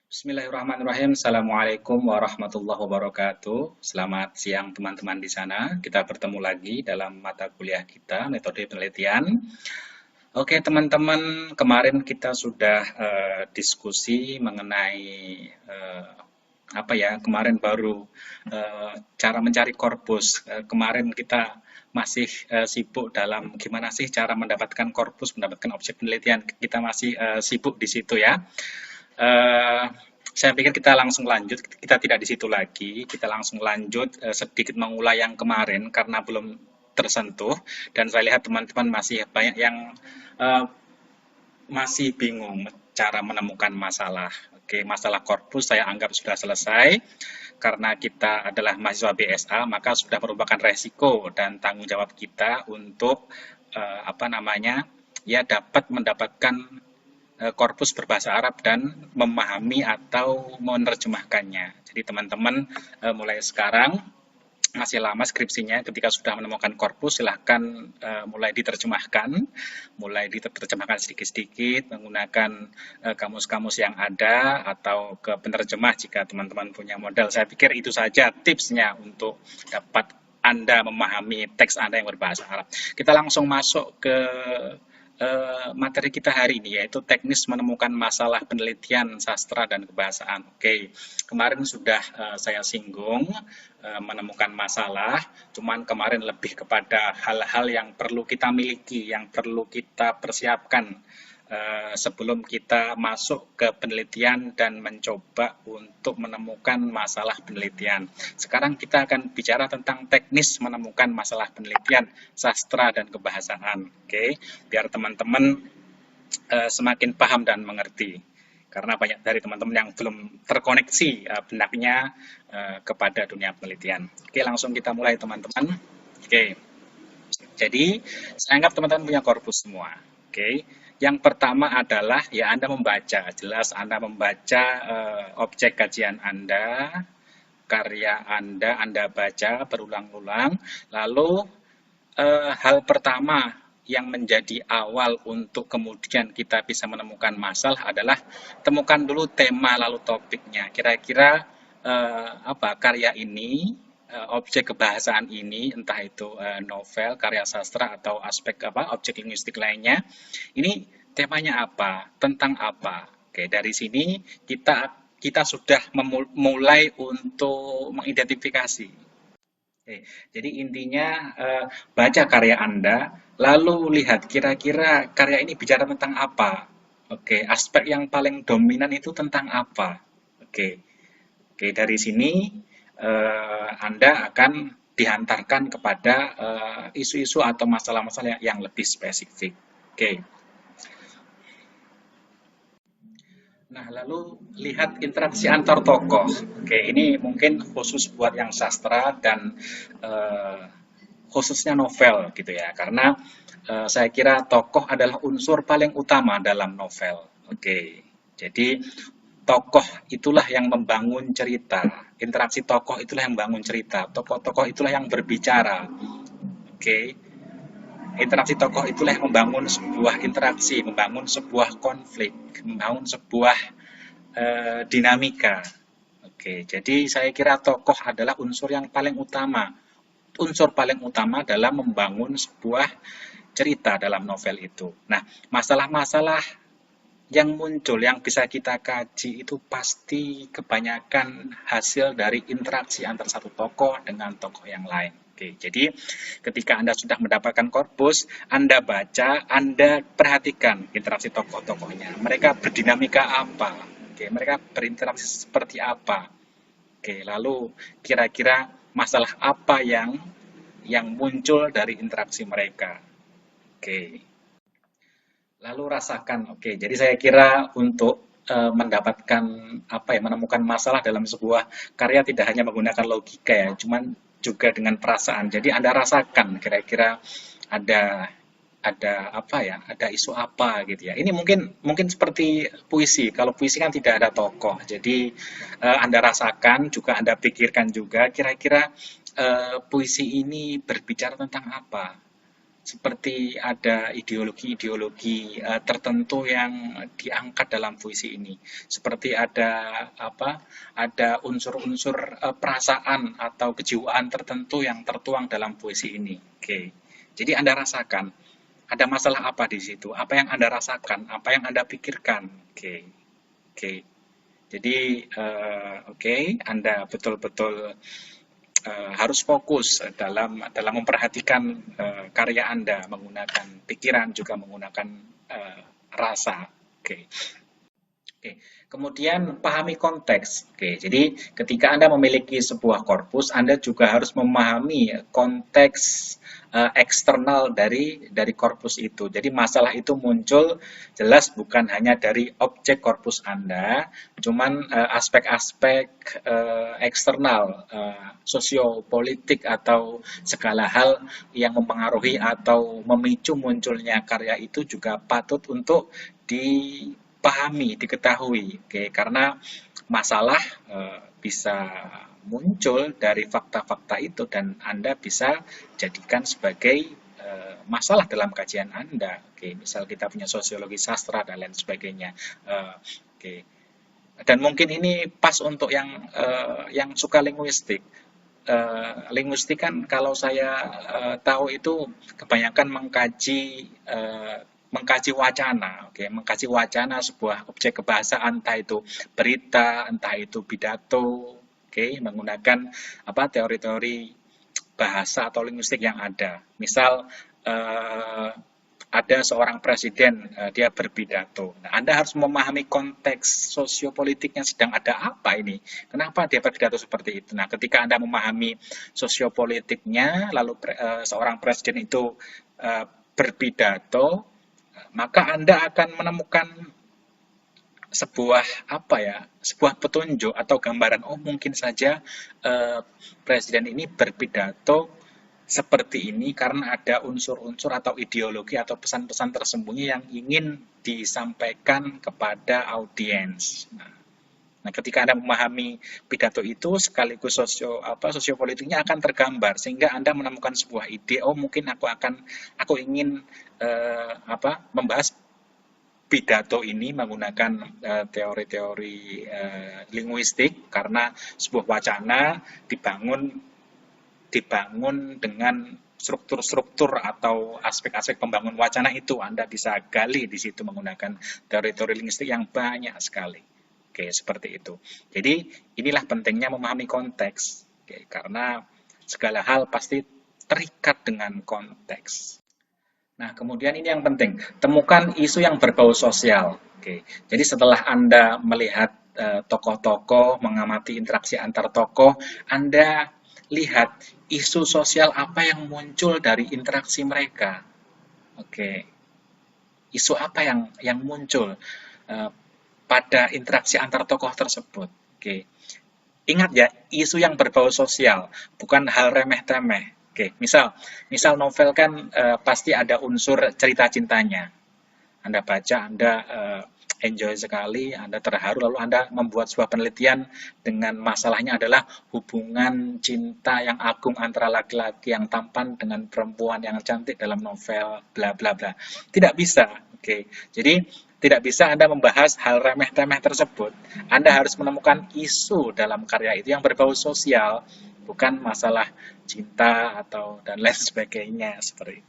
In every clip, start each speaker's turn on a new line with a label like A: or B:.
A: Bismillahirrahmanirrahim. Assalamualaikum warahmatullahi wabarakatuh. Selamat siang teman-teman di sana. Kita bertemu lagi dalam mata kuliah kita, metode penelitian. Oke teman-teman, kemarin kita sudah diskusi mengenai apa ya? Kemarin baru cara mencari korpus. Kemarin kita masih sibuk dalam gimana sih cara mendapatkan korpus, mendapatkan objek penelitian. Kita masih sibuk di situ ya. Eh, saya pikir kita langsung lanjut, kita tidak di situ lagi, kita langsung lanjut sedikit mengulang yang kemarin karena belum tersentuh dan saya lihat teman-teman masih banyak yang eh, masih bingung cara menemukan masalah. Oke, masalah korpus saya anggap sudah selesai karena kita adalah mahasiswa BSA, maka sudah merupakan resiko dan tanggung jawab kita untuk apa namanya ya dapat mendapatkan korpus berbahasa Arab dan memahami atau menerjemahkannya. Jadi teman-teman mulai sekarang masih lama skripsinya, ketika sudah menemukan korpus silahkan mulai diterjemahkan, mulai diterjemahkan sedikit-sedikit menggunakan kamus-kamus yang ada atau ke penerjemah jika teman-teman punya modal. Saya pikir itu saja tipsnya untuk dapat Anda memahami teks Anda yang berbahasa Arab. Kita langsung masuk ke materi kita hari ini, yaitu teknis menemukan masalah penelitian sastra dan kebahasaan. Oke, kemarin sudah saya singgung menemukan masalah, cuman kemarin lebih kepada hal-hal yang perlu kita miliki, yang perlu kita persiapkan sebelum kita masuk ke penelitian dan mencoba untuk menemukan masalah penelitian. Sekarang kita akan bicara tentang teknis menemukan masalah penelitian sastra dan kebahasaan. Oke, biar teman-teman semakin paham dan mengerti. Karena banyak dari teman-teman yang belum terkoneksi benaknya kepada dunia penelitian. Oke, langsung kita mulai teman-teman. Oke, jadi saya anggap teman-teman punya korpus semua. Oke, yang pertama adalah ya Anda membaca, jelas Anda membaca objek kajian Anda, karya Anda baca berulang-ulang. Lalu hal pertama yang menjadi awal untuk kemudian kita bisa menemukan masalah adalah temukan dulu tema lalu topiknya. Kira-kira apa karya ini, objek kebahasaan ini, entah itu novel, karya sastra atau aspek apa objek linguistik lainnya, ini temanya apa, tentang apa. Oke, dari sini kita sudah memulai untuk mengidentifikasi. Oke, jadi intinya baca karya Anda, lalu lihat kira-kira karya ini bicara tentang apa. Oke, aspek yang paling dominan itu tentang apa. Oke, oke dari sini Anda akan dihantarkan kepada isu-isu atau masalah-masalah yang lebih spesifik. Oke. Nah, lalu lihat interaksi antar tokoh. Oke, ini mungkin khusus buat yang sastra dan eh, khususnya novel gitu ya, karena saya kira tokoh adalah unsur paling utama dalam novel. Oke, jadi tokoh itulah yang membangun cerita, interaksi tokoh itulah yang membangun cerita, tokoh-tokoh itulah yang berbicara. Oke, interaksi tokoh itulah yang membangun sebuah interaksi, membangun sebuah konflik, membangun sebuah dinamika. Oke, jadi saya kira tokoh adalah unsur yang paling utama, unsur paling utama dalam membangun sebuah cerita dalam novel itu. Nah, masalah-masalah yang muncul, yang bisa kita kaji itu pasti kebanyakan hasil dari interaksi antara satu tokoh dengan tokoh yang lain. Oke, jadi ketika Anda sudah mendapatkan korpus, Anda baca, Anda perhatikan interaksi tokoh-tokohnya. Mereka berdinamika apa? Oke, mereka berinteraksi seperti apa? Oke, lalu kira-kira masalah apa yang muncul dari interaksi mereka? Oke, lalu rasakan. Oke, jadi saya kira untuk mendapatkan apa ya, menemukan masalah dalam sebuah karya tidak hanya menggunakan logika ya, cuman juga dengan perasaan. Jadi Anda rasakan kira-kira ada ada apa ya, ada isu apa gitu ya. Ini mungkin mungkin seperti puisi. Kalau puisi kan tidak ada tokoh. Jadi Anda rasakan juga Anda pikirkan juga kira-kira puisi ini berbicara tentang apa. seperti ada ideologi-ideologi tertentu yang diangkat dalam puisi ini. Seperti ada apa? Ada unsur-unsur perasaan atau kejiwaan tertentu yang tertuang dalam puisi ini. Oke. Jadi Anda rasakan ada masalah apa di situ? Apa yang Anda rasakan? Apa yang Anda pikirkan? Oke. Oke. Jadi Anda betul-betul harus fokus dalam memperhatikan karya Anda menggunakan pikiran juga menggunakan rasa. Oke. Oke. Kemudian pahami konteks. Oke, jadi ketika Anda memiliki sebuah korpus, Anda juga harus memahami konteks eksternal dari korpus itu. Jadi masalah itu muncul jelas bukan hanya dari objek korpus Anda, cuman aspek-aspek eksternal, sosiopolitik atau segala hal yang mempengaruhi atau memicu munculnya karya itu juga patut untuk dipahami, diketahui. Oke, karena masalah bisa muncul dari fakta-fakta itu dan Anda bisa jadikan sebagai masalah dalam kajian Anda. Oke, misal kita punya sosiologi sastra dan lain sebagainya. Oke. Dan mungkin ini pas untuk yang suka linguistik. Linguistik kan kalau saya tahu itu kebanyakan mengkaji wacana, oke, mengkaji wacana sebuah objek kebahasaan, entah itu berita, entah itu pidato, oke, menggunakan apa teori-teori bahasa atau linguistik yang ada. Misal ada seorang presiden, dia berpidato. Nah, Anda harus memahami konteks sosiopolitiknya sedang ada apa ini. Kenapa dia berpidato seperti itu? Nah, ketika Anda memahami sosiopolitiknya, lalu seorang presiden itu berpidato, maka Anda akan menemukan sebuah petunjuk atau gambaran. Oh, mungkin saja presiden ini berpidato seperti ini karena ada unsur-unsur atau ideologi atau pesan-pesan tersembunyi yang ingin disampaikan kepada audiens. Nah, ketika Anda memahami pidato itu sekaligus sosiopolitiknya akan tergambar sehingga Anda menemukan sebuah ide. Oh, mungkin aku ingin membahas pidato ini menggunakan teori-teori linguistik karena sebuah wacana dibangun dengan struktur-struktur atau aspek-aspek pembangun wacana itu. Anda bisa gali di situ menggunakan teori-teori linguistik yang banyak sekali. Oke, seperti itu. Jadi inilah pentingnya memahami konteks. Oke, karena segala hal pasti terikat dengan konteks. Nah, kemudian ini yang penting, temukan isu yang berbau sosial. Oke, jadi setelah Anda melihat tokoh-tokoh, mengamati interaksi antar tokoh, Anda lihat isu sosial apa yang muncul dari interaksi mereka. Oke, isu apa yang muncul pada interaksi antar tokoh tersebut. Oke, ingat ya, isu yang berbau sosial, bukan hal remeh-temeh. Oke, misal novel kan pasti ada unsur cerita cintanya. Anda baca, Anda enjoy sekali, Anda terharu, lalu Anda membuat sebuah penelitian dengan masalahnya adalah hubungan cinta yang agung antara laki-laki yang tampan dengan perempuan yang cantik dalam novel bla bla bla. Tidak bisa. Oke. Jadi tidak bisa Anda membahas hal remeh-temeh tersebut. Anda harus menemukan isu dalam karya itu yang berbau sosial, bukan masalah cinta atau dan lain sebagainya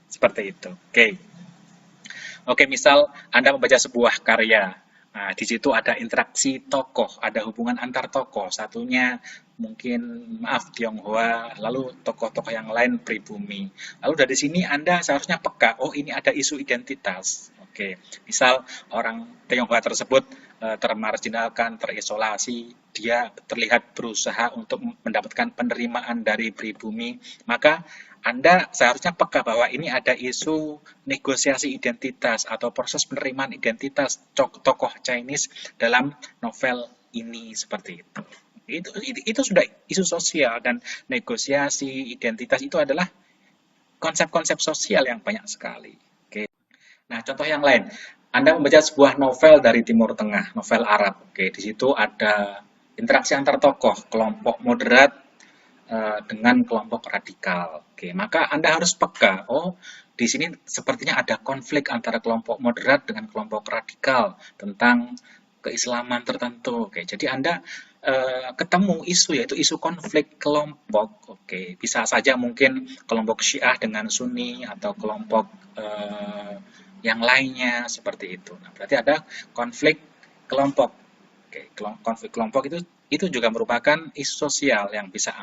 A: seperti itu. Oke, misal Anda membaca sebuah karya. Nah, di situ ada interaksi tokoh, ada hubungan antar tokoh. Satunya mungkin Tionghoa, lalu tokoh-tokoh yang lain pribumi. Lalu dari sini Anda seharusnya peka, oh ini ada isu identitas. Oke, misal orang Tionghoa tersebut termarginalkan, terisolasi, dia terlihat berusaha untuk mendapatkan penerimaan dari pribumi, maka Anda seharusnya peka bahwa ini ada isu negosiasi identitas atau proses penerimaan identitas tokoh Chinese dalam novel ini seperti itu. Itu sudah isu sosial dan negosiasi identitas itu adalah konsep-konsep sosial yang banyak sekali. Oke. Nah, contoh yang lain, Anda membaca sebuah novel dari Timur Tengah, novel Arab. Oke, di situ ada interaksi antar tokoh, kelompok moderat dengan kelompok radikal. Oke, maka Anda harus peka, oh di sini sepertinya ada konflik antara kelompok moderat dengan kelompok radikal tentang keislaman tertentu. Oke, jadi Anda ketemu isu, yaitu isu konflik kelompok. Oke, bisa saja mungkin kelompok Syiah dengan Sunni atau kelompok yang lainnya seperti itu. Nah, berarti ada konflik kelompok. Oke, konflik kelompok itu juga merupakan isu sosial yang bisa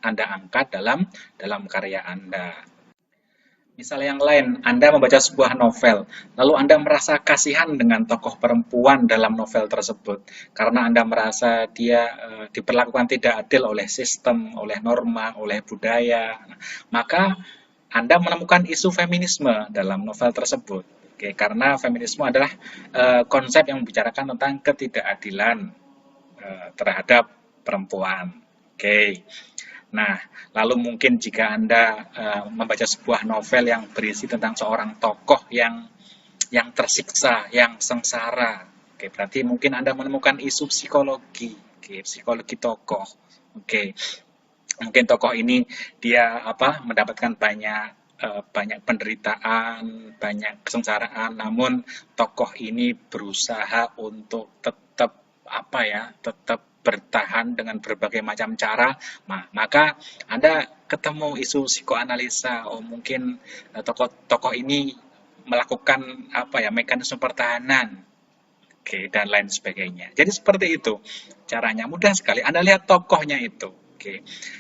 A: Anda angkat dalam karya Anda. Misal yang lain, Anda membaca sebuah novel, lalu Anda merasa kasihan dengan tokoh perempuan dalam novel tersebut, karena Anda merasa dia diperlakukan tidak adil oleh sistem, oleh norma, oleh budaya. Maka Anda menemukan isu feminisme dalam novel tersebut. Oke, karena feminisme adalah konsep yang membicarakan tentang ketidakadilan terhadap perempuan. Oke. Nah, lalu mungkin jika Anda membaca sebuah novel yang berisi tentang seorang tokoh yang tersiksa, yang sengsara, oke, berarti mungkin Anda menemukan isu psikologi, oke, psikologi tokoh, oke, mungkin tokoh ini dia mendapatkan banyak penderitaan, banyak kesengsaraan, namun tokoh ini berusaha untuk tetap bertahan dengan berbagai macam cara. Maka Anda ketemu isu psikoanalisa, mungkin tokoh ini melakukan mekanisme pertahanan, oke, dan lain sebagainya. Jadi seperti itu caranya, mudah sekali. Anda lihat tokohnya itu, oke.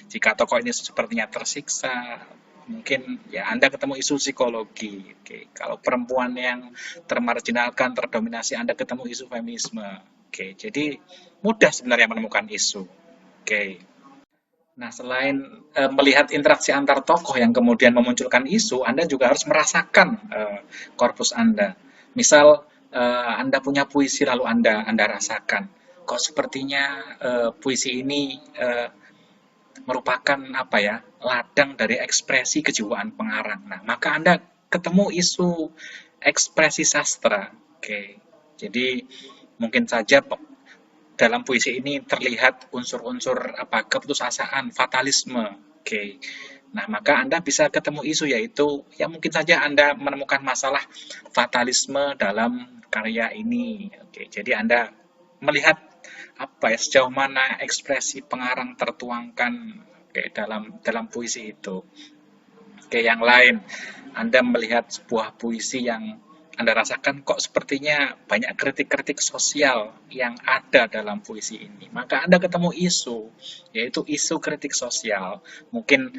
A: Jika tokoh ini sepertinya tersiksa, mungkin ya Anda ketemu isu psikologi, oke. Kalau perempuan yang termarginalkan, terdominasi, Anda ketemu isu feminisme, oke. Jadi mudah sebenarnya menemukan isu, oke. Nah, selain melihat interaksi antar tokoh yang kemudian memunculkan isu, Anda juga harus merasakan korpus Anda. Misal Anda punya puisi lalu Anda rasakan, kok sepertinya puisi ini merupakan ladang dari ekspresi kejiwaan pengarang. Nah, maka Anda ketemu isu ekspresi sastra. Oke. Jadi mungkin saja dalam puisi ini terlihat unsur-unsur keputusasaan, fatalisme. Oke. Nah, maka Anda bisa ketemu isu, yaitu ya mungkin saja Anda menemukan masalah fatalisme dalam karya ini. Oke. Jadi Anda melihat sejauh mana ekspresi pengarang tertuangkan dalam puisi itu. Oke, yang lain, Anda melihat sebuah puisi yang Anda rasakan kok sepertinya banyak kritik-kritik sosial yang ada dalam puisi ini. Maka Anda ketemu isu, yaitu isu kritik sosial. Mungkin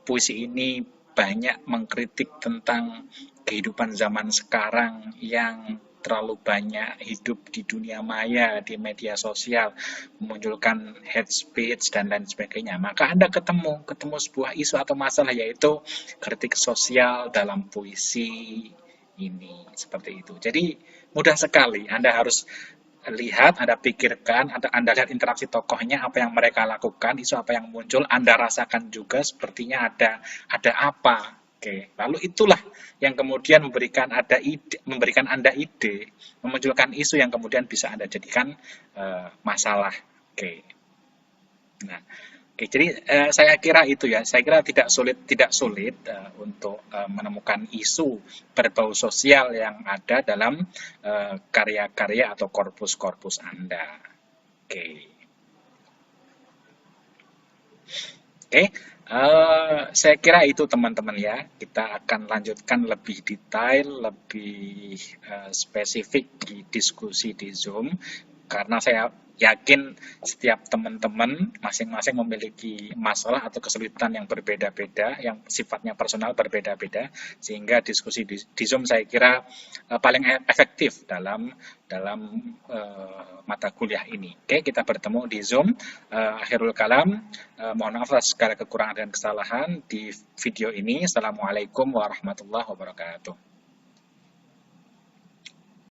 A: puisi ini banyak mengkritik tentang kehidupan zaman sekarang yang terlalu banyak hidup di dunia maya, di media sosial, memunculkan hate speech dan lain sebagainya. Maka Anda ketemu sebuah isu atau masalah, yaitu kritik sosial dalam puisi ini, seperti itu. Jadi mudah sekali, Anda harus lihat, Anda pikirkan, Anda lihat interaksi tokohnya, apa yang mereka lakukan, isu apa yang muncul, Anda rasakan juga sepertinya ada apa. Oke, lalu itulah yang kemudian memberikan Anda ide, memunculkan isu yang kemudian bisa Anda jadikan masalah. Oke. Nah, oke, jadi saya kira itu ya. Saya kira tidak sulit untuk menemukan isu berbau sosial yang ada dalam karya-karya atau korpus-korpus Anda. Oke. Oke, saya kira itu teman-teman ya. Kita akan lanjutkan lebih detail, lebih spesifik di diskusi di Zoom, karena saya yakin setiap teman-teman masing-masing memiliki masalah atau kesulitan yang berbeda-beda, yang sifatnya personal berbeda-beda, sehingga diskusi di Zoom saya kira paling efektif dalam mata kuliah ini. Oke, kita bertemu di Zoom. Akhirul kalam, mohon maaf atas segala kekurangan dan kesalahan di video ini. Assalamualaikum warahmatullahi wabarakatuh.